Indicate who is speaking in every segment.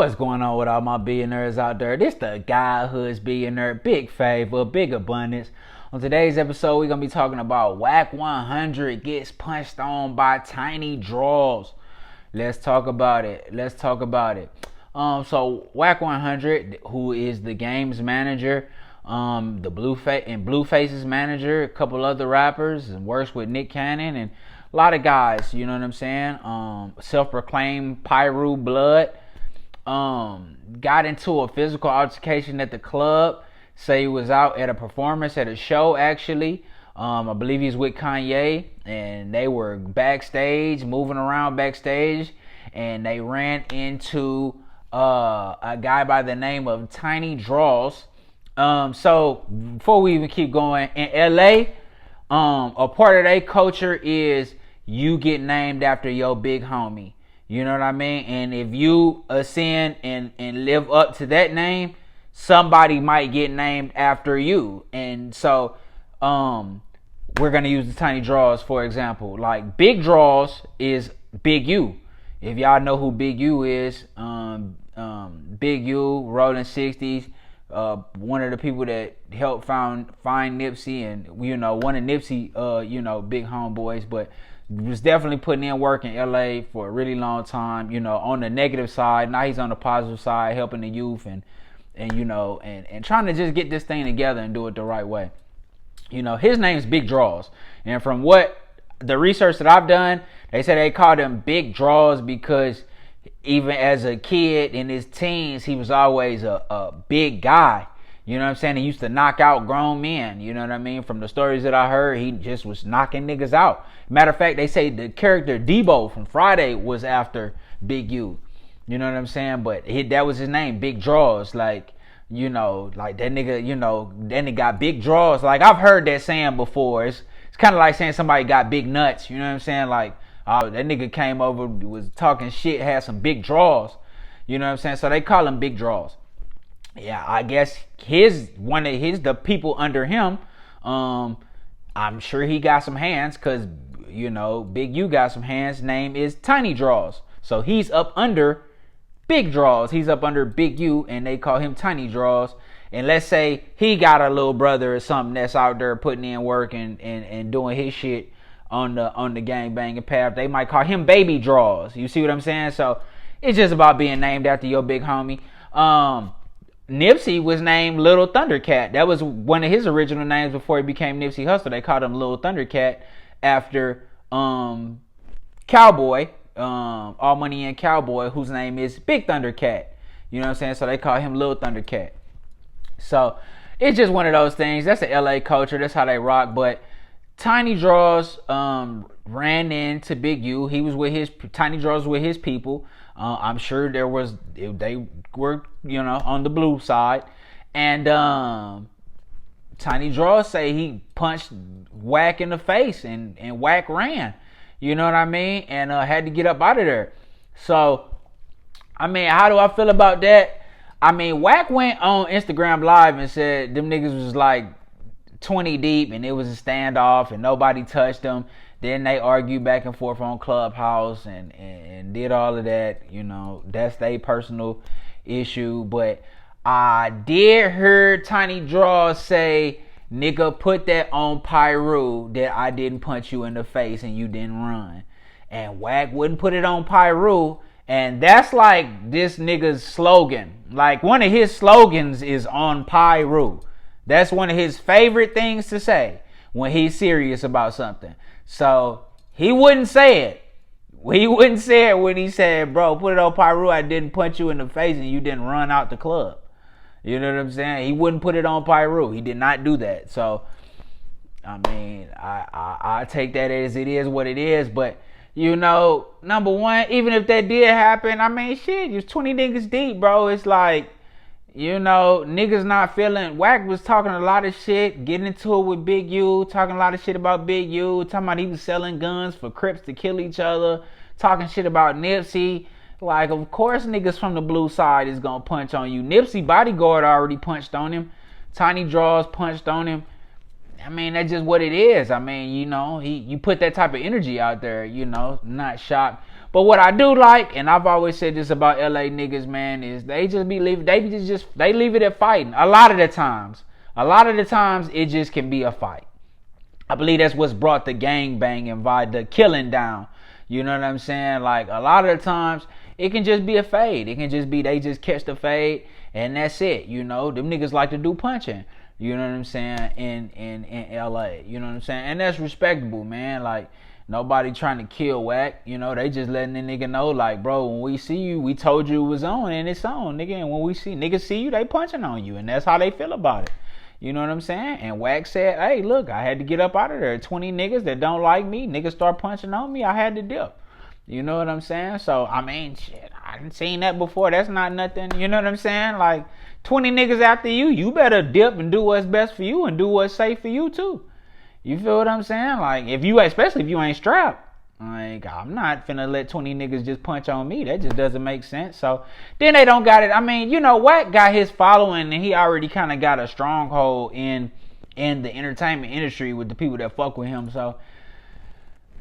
Speaker 1: What's going on with all my billionaires out there? This the guy, Hood's Billionaire, big favor, big abundance. On today's episode, we're going to be talking about Wack 100 gets punched on by TINYDRAWS. Let's talk about it. So Wack 100, who is the game's manager, the Blueface's manager, a couple other rappers, and works with Nick Cannon and a lot of guys, you know what I'm saying? Self-proclaimed Pyru Blood. Got into a physical altercation at the club. Say he was out at a performance at a show actually. I believe he's with Kanye, and they were backstage, moving around backstage, and they ran into a guy by the name of TINYDRAWS. So before we even keep going, in LA, a part of their culture is you get named after your big homie. You know what I mean? And if you ascend and live up to that name, somebody might get named after you. And so we're going to use the TINYDRAWS, for example. Like Big Draws is Big U. If y'all know who Big U is, Big U, Rolling 60s, one of the people that helped find Nipsey, and, you know, one of Nipsey, big homeboys, but was definitely putting in work in LA for a really long time, you know, on the negative side. Now he's on the positive side, helping the youth and trying to just get this thing together and do it the right way. You know, his name's Big Draws. And from what the research that I've done, they said they called him Big Draws because even as a kid in his teens, he was always a big guy. You know what I'm saying? He used to knock out grown men. You know what I mean? From the stories that I heard, he just was knocking niggas out. Matter of fact, they say the character Debo from Friday was after Big U. You know what I'm saying? But that was his name, Big Draws. Like, you know, like that nigga, you know, then he got big draws. Like, I've heard that saying before. It's kind of like saying somebody got big nuts. You know what I'm saying? Like, that nigga came over, was talking shit, had some big draws. You know what I'm saying? So they call him Big Draws. Yeah, I guess the people under him, I'm sure he got some hands, because, you know, Big U got some hands. Name is TINYDRAWS. So he's up under Big Draws. He's up under Big U, and they call him TINYDRAWS. And let's say he got a little brother or something that's out there putting in work and doing his shit on the gang banging path. They might call him Baby Draws. You see what I'm saying? So it's just about being named after your big homie. Nipsey was named Little Thundercat. That was one of his original names before he became Nipsey Hussle. They called him Little Thundercat after Cowboy, All Money and Cowboy, whose name is Big Thundercat. You know what I'm saying? So they call him Little Thundercat. So it's just one of those things. That's the LA culture. That's how they rock. But TINYDRAWS ran into Big U. He was with TINYDRAWS with his people. I'm sure they were, you know, on the blue side. And TINYDRAWS say he punched Wack in the face, and Wack ran. You know what I mean? And had to get up out of there. So, I mean, how do I feel about that? I mean, Wack went on Instagram Live and said them niggas was like 20 deep and it was a standoff and nobody touched them. Then they argued back and forth on Clubhouse and did all of that. You know, that's their personal issue. But I did hear TINYDRAWS say, nigga, put that on Pyru that I didn't punch you in the face and you didn't run. And Wack wouldn't put it on Pyru. And that's like this nigga's slogan. Like, one of his slogans is on Pyru. That's one of his favorite things to say when he's serious about something. So he wouldn't say it. He wouldn't say it when he said, bro, put it on Pyru, I didn't punch you in the face and you didn't run out the club. You know what I'm saying? He wouldn't put it on Pyru. He did not do that. So, I mean, I take that as it is what it is. But, you know, number one, even if that did happen, I mean, shit, you're 20 niggas deep, bro. It's like, you know, niggas not feeling. Wack was talking a lot of shit, getting into it with Big U, talking a lot of shit about Big U, talking about he was selling guns for Crips to kill each other, talking shit about Nipsey. Like, of course niggas from the blue side is gonna punch on you. Nipsey bodyguard already punched on him. TINYDRAWS punched on him. I mean, that's just what it is. I mean, you know, you put that type of energy out there, you know, not shocked. But what I do like, and I've always said this about LA niggas, man, is they just be leaving. They leave it at fighting. A lot of the times, it just can be a fight. I believe that's what's brought the gang banging vibe, the killing down. You know what I'm saying? Like, a lot of the times, it can just be a fade. It can just be they just catch the fade, and that's it. You know, them niggas like to do punching. You know what I'm saying? In LA. You know what I'm saying? And that's respectable, man. Like, nobody trying to kill Wack. You know, they just letting the nigga know, like, bro, when we see you, we told you it was on, and it's on, nigga. And when we see niggas see you, they punching on you, and that's how they feel about it. You know what I'm saying? And Wack said, hey, look, I had to get up out of there. 20 niggas that don't like me, niggas start punching on me, I had to dip. You know what I'm saying? So, I mean, shit, I done seen that before. That's not nothing. You know what I'm saying? Like, 20 niggas after you, you better dip and do what's best for you and do what's safe for you, too. You feel what I'm saying? Like, especially if you ain't strapped. Like, I'm not finna let 20 niggas just punch on me. That just doesn't make sense. So, then they don't got it. I mean, you know, Wack got his following, and he already kind of got a stronghold in the entertainment industry with the people that fuck with him. So,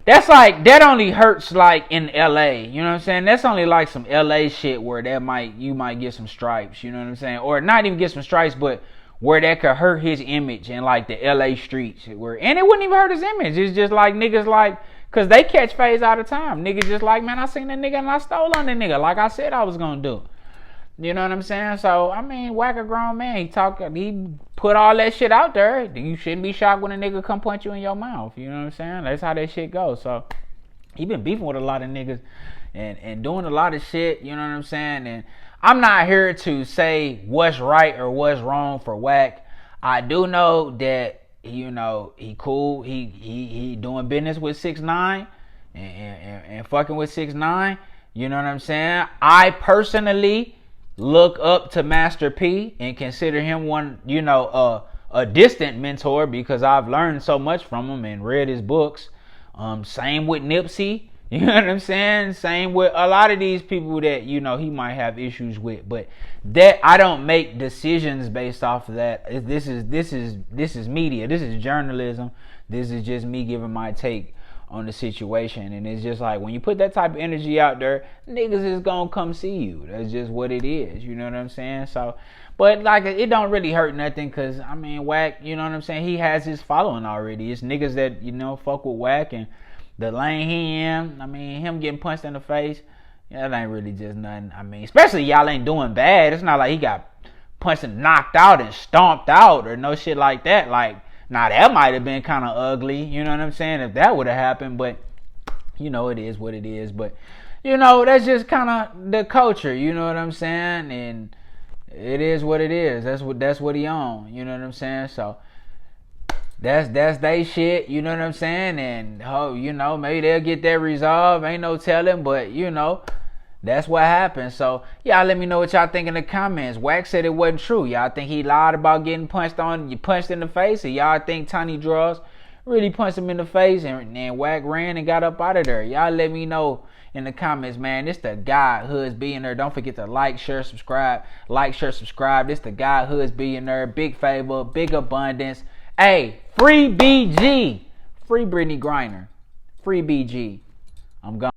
Speaker 1: that's like, that only hurts like in LA. You know what I'm saying? That's only like some LA shit where you might get some stripes. You know what I'm saying? Or not even get some stripes, but where that could hurt his image in like the LA streets. And it wouldn't even hurt his image. It's just like niggas like, cause they catch phase all the time. Niggas just like, man, I seen that nigga and I stole on that nigga like I said I was gonna do. You know what I'm saying? So, I mean, Wack a grown man. He put all that shit out there. You shouldn't be shocked when a nigga come punch you in your mouth. You know what I'm saying? That's how that shit goes. So, he been beefing with a lot of niggas and doing a lot of shit. You know what I'm saying? And I'm not here to say what's right or what's wrong for Wack. I do know that, you know, he cool. He doing business with 6ix9ine and fucking with 6ix9ine. You know what I'm saying? I personally look up to Master P and consider him one, you know, a distant mentor because I've learned so much from him and read his books. Same with Nipsey. You know what I'm saying? Same with a lot of these people that, you know, he might have issues with. But that I don't make decisions based off of that. This is media. This is journalism. This is just me giving my take on the situation. And it's just like, when you put that type of energy out there, niggas is gonna come see you. That's just what it is. You know what I'm saying? So, but like, it don't really hurt nothing because, I mean, Wack, you know what I'm saying? He has his following already. It's niggas that, you know, fuck with Wack and the lane he in. I mean, him getting punched in the face, yeah, that ain't really just nothing. I mean, especially y'all ain't doing bad. It's not like he got punched and knocked out and stomped out or no shit like that. Like, now that might have been kind of ugly, you know what I'm saying, if that would have happened, but, you know, it is what it is. But, you know, that's just kind of the culture, you know what I'm saying, and it is what it is. That's what he on, you know what I'm saying. So, that's they shit, you know what I'm saying, and, oh, you know, maybe they'll get that resolved, ain't no telling, but, you know, that's what happened. So, y'all let me know what y'all think in the comments. Wack said it wasn't true. Y'all think he lied about getting punched in the face? Or y'all think TINYDRAWS really punched him in the face and Wack ran and got up out of there? Y'all let me know in the comments, man. This the guy, HOODZBILLionaire. Don't forget to like, share, subscribe. Like, share, subscribe. This the guy, HOODZBILLionaire. Big favor, big abundance. Hey, free BG. Free Brittany Griner. Free BG. I'm gone.